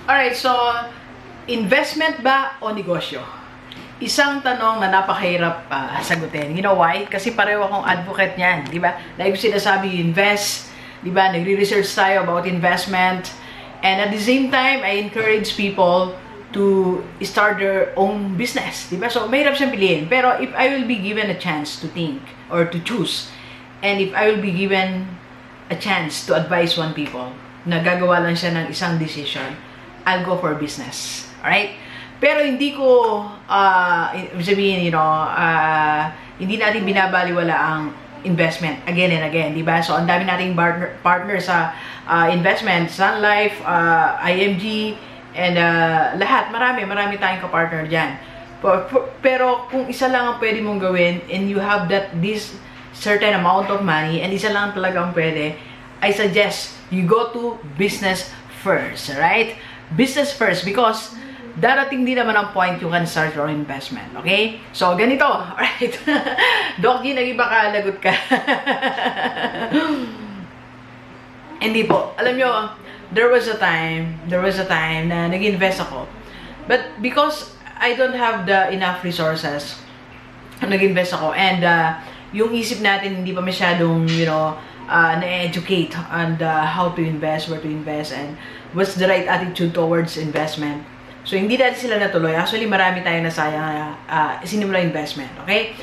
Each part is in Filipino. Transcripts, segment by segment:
Alright, so, investment ba o negosyo? Isang tanong na napakahirap sagutin. You know why? Kasi pareho akong advocate niyan, di ba? Like ko sinasabi, invest, di ba? Nagre-research tayo about investment. And at the same time, I encourage people to start their own business, di ba? So, mahirap siyang piliin. Pero if I will be given a chance to think or to choose, and if I will be given a chance to advise one people na gagawa lang siya ng isang decision, I'll go for business. Alright? Pero hindi ko, sabihin, hindi natin binabaliwala ang investment again and again, di ba? So, ang dami nating partner sa investment, Sun Life, IMG, and lahat, marami tayong kapartner dyan. Pero kung isa lang ang pwede mong gawin, and you have this certain amount of money, and isa lang talaga ang pwede, I suggest you go to business first, right? Business first, because darating din naman ang point you can start your investment, okay? So, ganito, alright? Doc G, nag-iba ka, lagot ka. Hindi po. Alam nyo, there was a time na nag-invest ako. But because I don't have the enough resources, nag-invest ako. And yung isip natin hindi pa masyadong, na-educate on how to invest, where to invest, and what's the right attitude towards investment. So, hindi natin sila natuloy. Actually, marami tayong nasayang sinimula investment, okay?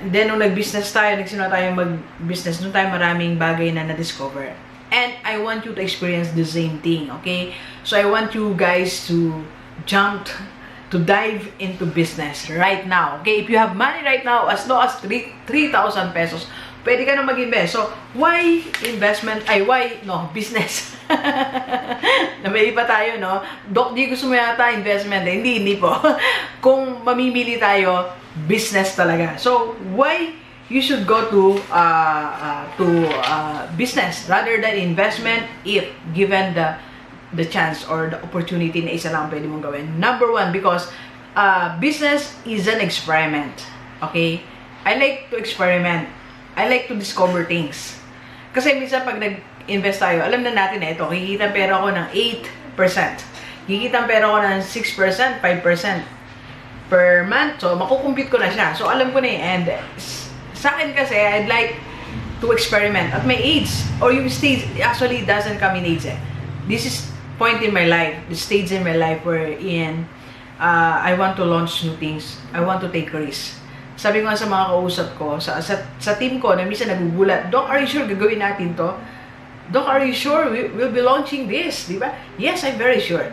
Then, nung nag-business tayo, nagsimula tayong mag-business, nung tayo maraming bagay na na-discover. And I want you to experience the same thing, okay? So, I want you guys to dive into business right now, okay? If you have money right now, as low as 3,000 pesos, pwede ka na mag-invest. So, why business? Namili pa tayo, no? Doc, di gusto mo yata investment. Hindi po. Kung mamimili tayo, business talaga. So, why you should go to business rather than investment if given the chance or the opportunity na isa lang pwede mong gawin. Number one, because business is an experiment. Okay? I like to experiment. I like to discover things. Kasi minsan pag nag-invest tayo, alam na natin na ito, kikita pera ko ng 8%. Kikita pera ko ng 6%, 5% per month. So, makukumpute ko na siya. So, alam ko na eh. And sa akin kasi, I'd like to experiment. At my age, or yung stage, actually doesn't come in age eh. This is point in my life, the stage in my life wherein I want to launch new things. I want to take risks. Sabi ko nga sa mga kausap ko, sa team ko, na minsan nagugulat, Doc, are you sure gagawin natin to? Doc, are you sure we'll be launching this? Diba? Yes, I'm very sure.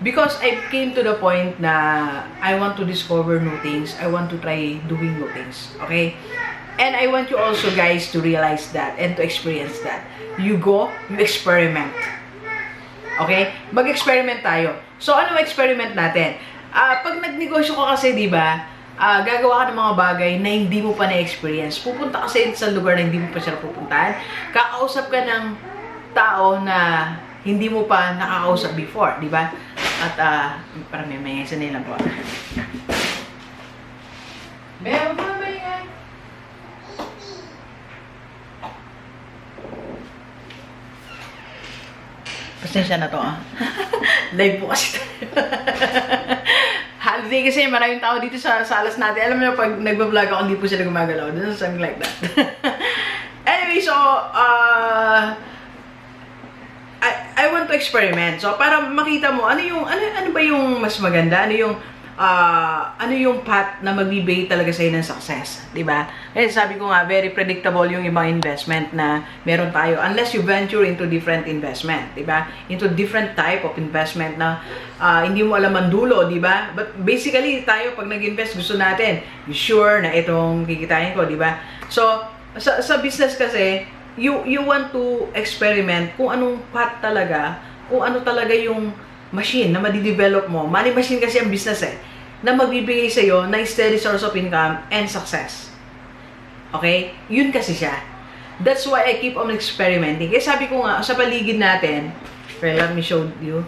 Because I came to the point na I want to discover new things. I want to try doing new things. Okay? And I want you also guys to realize that and to experience that. You go, you experiment. Okay? Mag-experiment tayo. So, ano experiment natin? Pag nagnegosyo ka kasi, diba, gagawa ka ng mga bagay na hindi mo pa na-experience. Pupunta kasi sa lugar na hindi mo pa siya pupuntahan. Kakausap ka ng tao na hindi mo pa nakakausap before, di ba? At, parang may sanay lang po. Meron pa ba yan? Pasensya na to, Live po kasi tayo. Holiday kasi maraming tao dito sa salas natin. Alam mo, pag nagbablog ako, hindi po sila gumagalaw. Something like that. Anyway, so, I want to experiment. So, para makita mo, ano ba yung mas maganda? Ano yung path na magbibigay talaga sa'yo ng success? Diba? Kasi sabi ko nga, very predictable yung ibang investment na meron tayo. Unless you venture into different investment. Diba? Into different type of investment na hindi mo alam ang dulo. Diba? But basically, tayo pag nag-invest, gusto natin, you sure na itong kikitain ko. Diba? So, sa business kasi, you want to experiment kung anong path talaga, kung ano talaga yung machine na madidevelop mo. Money machine kasi ang business na magbibigay sa'yo ng steady source of income and success. Okay? Yun kasi siya. That's why I keep on experimenting. Kaya sabi ko nga, sa paligid natin, well, let me show you.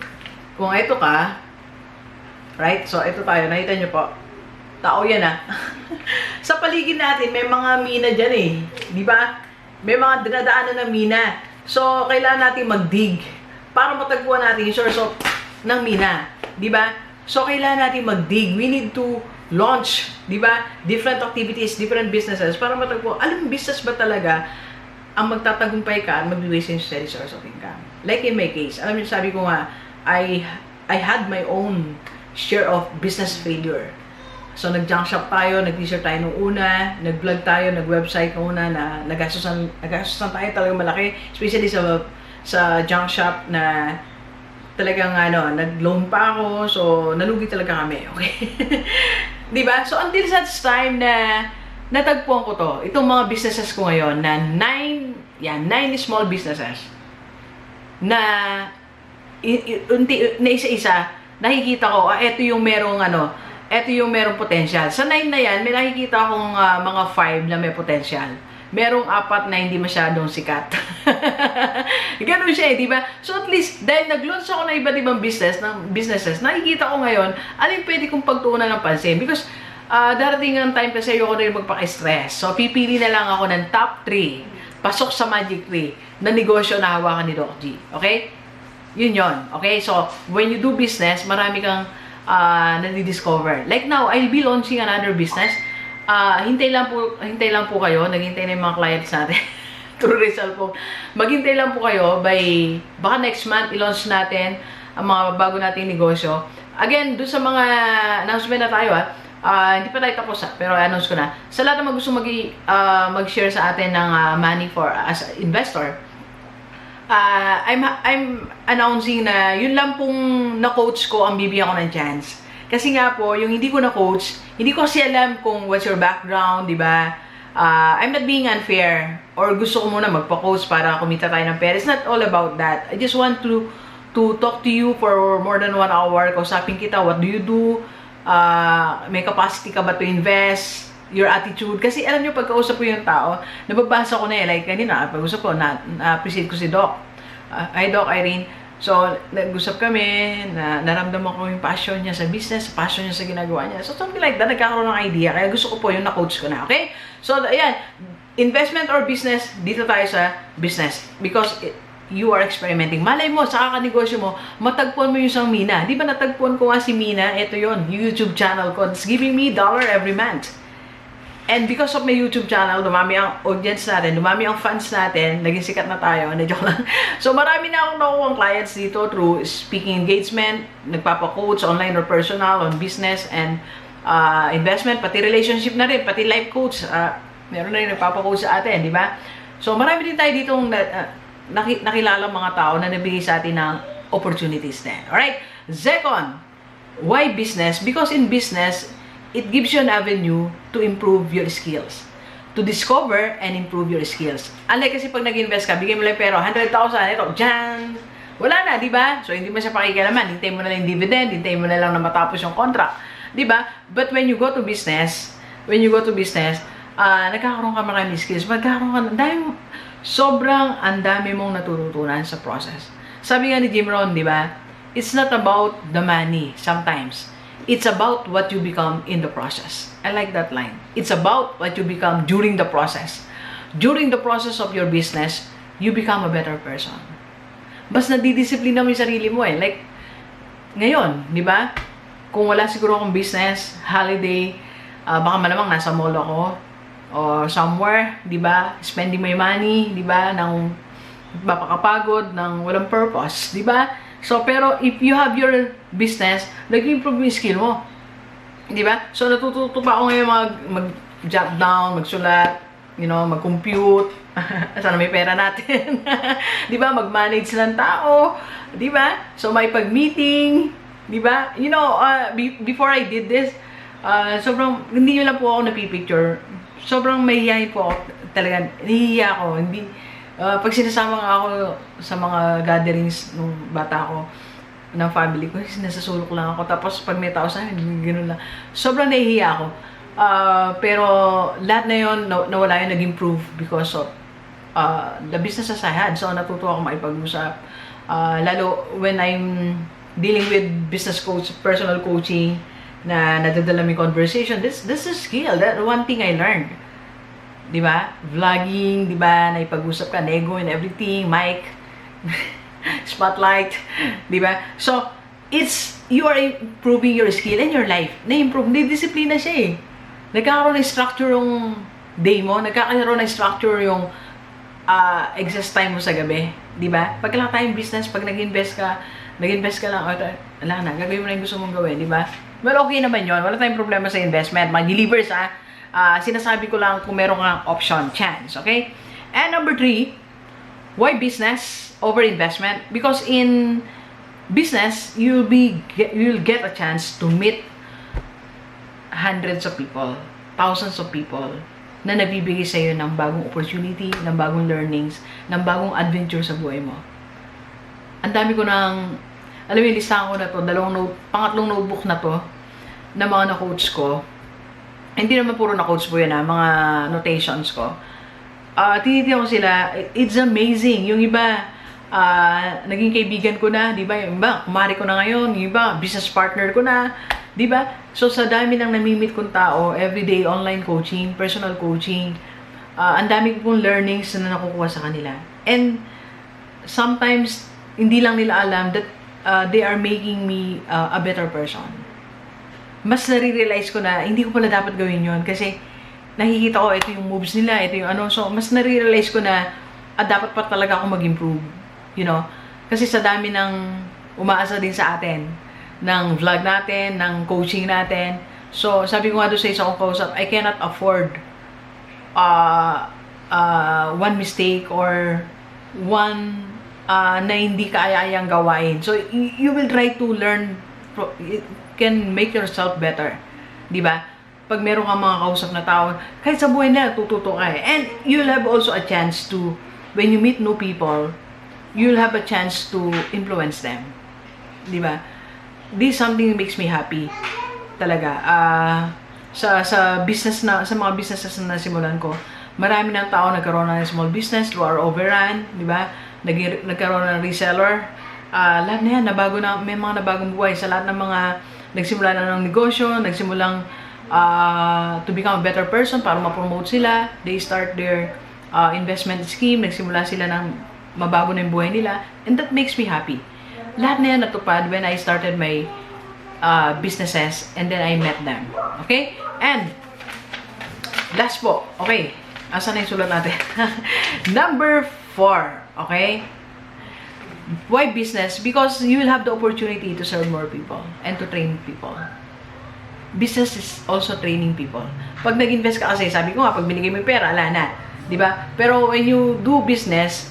Kung ito ka, right? So, ito tayo. Nakita nyo po. Tao yan Sa paligid natin, may mga mina dyan Di ba? May mga dinadaanan na mina. So, kailangan natin mag-dig para matagpuan natin yung source of ng mina, di ba? So, kailangan natin mag-dig. We need to launch, di ba? Different activities, different businesses para matagpo. Alam, business ba talaga ang magtatagumpay ka at magbibigay sa steady source of income? Like in my case, alam niyo, sabi ko nga, I had my own share of business failure. So, nag-junk shop tayo, nag-t-shirt tayo nung una, nag-vlog tayo, nag-website nung una na nagastusan tayo talagang malaki. Especially sa junk shop na talagang nag-loan pa ako. So, nalugi talaga kami. Okay? Diba? So, until such time na natagpuan ko to, itong mga businesses ko ngayon na 9 small businesses na na isa-isa, nakikita ko, eto yung merong potential. Sa 9 na yan, may nakikita akong mga 5 na may potential. Merong 4 na hindi masyadong sikat. Ganun siya di ba? So at least, dahil nag-launch ako ng iba't ibang businesses, nakikita ko ngayon, alin pwede kong pagtuunan ng pansin. Because, darating ang time kasi ayoko na yung magpaka-stress. So, pipili na lang ako ng top 3, pasok sa Magic 3, na negosyo na hawakan ni Doc G. Okay? Yun. Okay? So, when you do business, marami kang nadi-discover. Like now, I'll be launching another business. Hintay lang po kayo. Naghintay na yung mga clients natin. True result po. Maghintay lang po kayo baka next month, i-launch natin ang mga bago nating negosyo. Again, doon sa mga announcement na tayo hindi pa tayo tapos pero announce ko na. Sa lahat ng gusto mag-share sa atin ng money as investor, I'm announcing na yun lang pong na-coach ko ang bibigyan ko ng chance. Kasi nga po, yung hindi ko na-coach, hindi ko kasi alam kung what's your background, di ba? I'm not being unfair or gusto ko muna magpa-coach para kumita tayo ng pera. It's not all about that. I just want to talk to you for more than 1 hour. Kausapin kita, what do you do? May capacity ka ba to invest? Your attitude. Kasi alam nyo, pagkausap ko yung tao, nababasa ko na like kanina, pag-usap ko, na-appreciate ko si Doc. Hi Doc, Irene. So, nag-usap kami, naramdaman ko yung passion niya sa business, passion niya sa ginagawa niya. So, something like that, nagkakaroon ng idea. Kaya gusto ko po yung na-coach ko na, okay? So, ayan, investment or business, dito tayo sa business. Because you are experimenting. Malay mo, sa kakanegosyo mo, matagpuan mo yung isang Mina. Di ba natagpuan ko nga si Mina? Ito yon YouTube channel ko. It's giving me $1 every month. And because of my YouTube channel, dumami ang audience natin, dumami ang fans natin, naging sikat na tayo, joke lang. So, marami na akong nakukuha clients dito through speaking engagement, nagpapa-coach, online or personal, on business and investment, pati relationship na rin, pati life coach. Meron na rin nagpapa-coach sa atin, di ba? So, marami din tayo ditong nakilala mga tao na nabigay sa atin ng opportunities din. Alright? Second, why business? Because in business, it gives you an avenue to improve your skills. To discover and improve your skills. Unlike kasi pag nag-invest ka, bigay mo lang pero 100,000, ito, dyan. Wala na, di ba? So, hindi mo siya pakikialaman. Hintay mo na lang yung dividend, hintay mo na lang na matapos yung contract. Di ba? But when you go to business, nagkakaroon ka maraming skills. Magkakaroon ka, sobrang ang dami mong natututunan sa process. Sabi nga ni Jim Rohn, di ba? It's not about the money sometimes. It's about what you become in the process. I like that line. It's about what you become during the process. During the process of your business, you become a better person. Bas nadidisiplina mo yung sarili mo eh. Like, ngayon, di ba? Kung wala siguro akong business, holiday, baka malamang nasa mall ako, or somewhere, di ba? Spending my money, di ba? Nang mapakapagod, nang walang purpose, di ba? So, pero if you have your business, nag-improve yung skill mo. Di ba? So, natututo pa ako ngayon mag-jot down, magsulat, mag-compute. Sana may pera natin. Di ba? Mag-manage ng tao. Di ba? So, may pag-meeting. Di ba? Before I did this, sobrang, hindi nyo lang po ako napipicture. Sobrang mahihiyain po ako. Talaga, nahihiya ako. Pag sinasama nga ako sa mga gatherings nung bata ko, ng family ko, nasasulok lang ako. Tapos pag may tao sa akin, gano'n lang. Sobrang nahihiya ako. Pero lahat na yun, nawala yun, nag-improve because of the businesses I had. So natuto ako makipag-usap. Lalo when I'm dealing with business coach, personal coaching, na nadadala may conversation, this is a skill. That one thing I learned. Di ba? Vlogging, di ba? Naipag-usap ka, nego and everything, mic, spotlight, di ba? So, you are improving your skill and your life. Na-improve, disiplina siya eh. Nagkakaroon ng structure yung day mo, nagkakaroon ng structure yung exercise time mo sa gabi. Diba? Pag lang tayong business, pag nag-invest ka lang, wala na, gagawin mo na yung gusto mong gawin, diba? Well, okay naman yun. Wala tayong problema sa investment. Mag-delivers, sinasabi ko lang kung meron kang option, chance, okay? And number 3, why business over investment? Because in business, you'll get a chance to meet hundreds of people, thousands of people na nabibigay sa iyo ng bagong opportunity, ng bagong learnings, ng bagong adventure sa buhay mo. Ang dami ko nang, alam mo yung listahan ko na to, pangatlong notebook na to, na mga na-coach ko. Hindi naman puro na-coach po yan, mga notations ko. Tinitin ko sila, it's amazing. Yung iba, naging kaibigan ko na, di ba? Yung iba, kumari ko na ngayon. Yung iba, business partner ko na. Di ba? So, sa dami ng namimit kong tao, everyday online coaching, personal coaching, ang dami ko pong learnings na nakukuha sa kanila. And, sometimes, hindi lang nila alam that they are making me a better person. Mas nare-realize ko na, hindi ko pala dapat gawin yon kasi, nakikita ko, ito yung moves nila, ito yung ano. So, mas nare-realize ko na, dapat pa talaga ako mag-improve. You know? Kasi sa dami ng umaasa din sa atin, ng vlog natin, ng coaching natin. So, sabi ko nga doon sa isa kong kausap, I cannot afford one mistake or one na hindi kaya-ayang gawain. So, you will try to learn, it can make yourself better. Diba? Pag meron kang mga kausap na tao, kahit sa buhay na, tututo ka eh. And you'll have also a chance to, when you meet new people, you'll have a chance to influence them. Diba? This is something that makes me happy. Talaga. Sa business na, sa mga businesses na nasimulan ko, marami ng tao nagkaroon ng small business through our overrun, di ba? Nagkaroon ng reseller. Lahat na yan, may mga nabagong buhay sa lahat ng mga nagsimula na ng negosyo, nagsimulang to become a better person para ma-promote sila. They start their investment scheme, nagsimula sila ng mabago na yung buhay nila, and that makes me happy. Lahat na yan natupad when I started my businesses and then I met them. Okay? And, last po. Okay. Asan na yung sulat natin? Number 4. Okay? Why business? Because you will have the opportunity to serve more people and to train people. Business is also training people. Pag nag-invest ka kasi, sabi ko nga, pag binigay mo yung pera, ala na. Diba? Pero when you do business,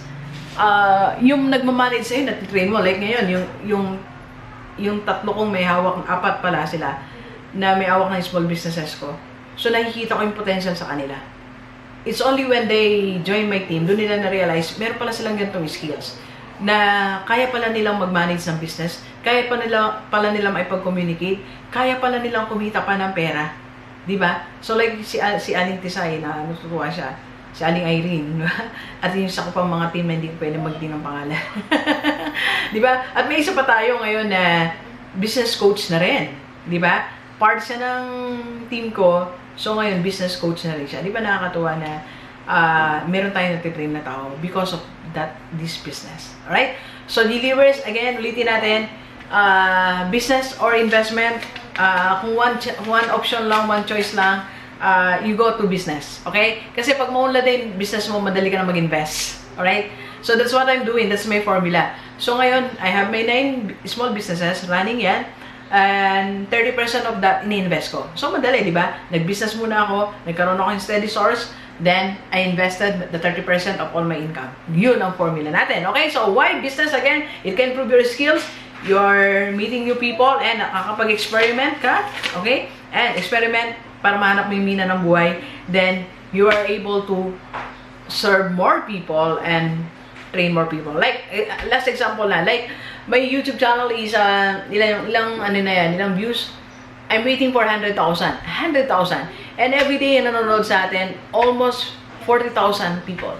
yung nagmamanage sa'yo, natitrain mo, like ngayon, yung tatlo kong may hawak, 4 pala sila, na may hawak ng small businesses ko. So, nakikita ko yung potential sa kanila. It's only when they join my team, doon nila na-realize, meron pala silang ganitong skills, na kaya pala nilang mag-manage ng business, kaya pala nilang maipag-communicate, kaya pala nilang kumita pa ng pera. Diba? So, like si Aling Tisay, na natutuwa siya, si Aling Irene, at yung isa ko pang mga team na hindi ko pwede mag-din ng pangalan. Diba? At may isa pa tayo ngayon na business coach na rin. Diba? Part siya ng team ko, so ngayon business coach na rin siya. Diba nakakatuwa na meron tayong natitrain na tao because of this business. Alright? So, delivers, again, ulitin natin, business or investment, kung one option lang, one choice lang, you go to business. Okay? Kasi pag maunlad din business mo, madali ka na mag-invest. Alright? So, that's what I'm doing. That's my formula. So, ngayon, I have my 9 small businesses running yan. And 30% of that, ini-invest ko. So, madali, di ba? Nag-business muna ako, nagkaroon ako ng steady source, then I invested the 30% of all my income. Yun ang formula natin. Okay? So, why business? Again, it can improve your skills. You're meeting new people and nakakapag-experiment ka. Okay? And experiment para mahanap mo yung mina ng buhay. Then, you are able to serve more people and train more people. Like, last example na, like, my YouTube channel is, ilang views? I'm waiting for 100,000. 100,000. And every day, nanonood sa atin, almost 40,000 people.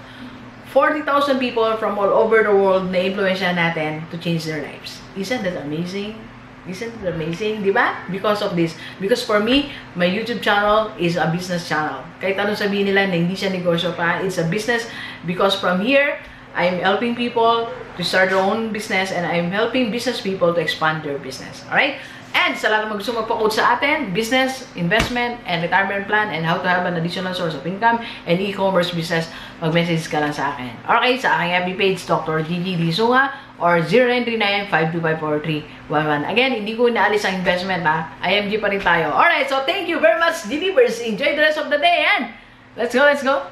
40,000 people from all over the world na influensya natin to change their lives. Isn't that amazing? Isn't it amazing? Diba? Because of this. Because for me, my YouTube channel is a business channel. Kahit anong sabihin nila na hindi siya negosyo pa, it's a business. Because from here, I'm helping people to start their own business, and I'm helping business people to expand their business. Alright? And sa lahat ng gusto magpa-coach sa atin, business, investment, and retirement plan, and how to have an additional source of income, and e-commerce business, mag-message ka lang sa akin. Okay, sa aking FB page, Dr. Gigi Sunga, or 0939-525-4311. Again, hindi ko inaalis ang investment, ha? IMG pa rin tayo. Alright, so thank you very much, Delivers. Enjoy the rest of the day, and let's go, let's go!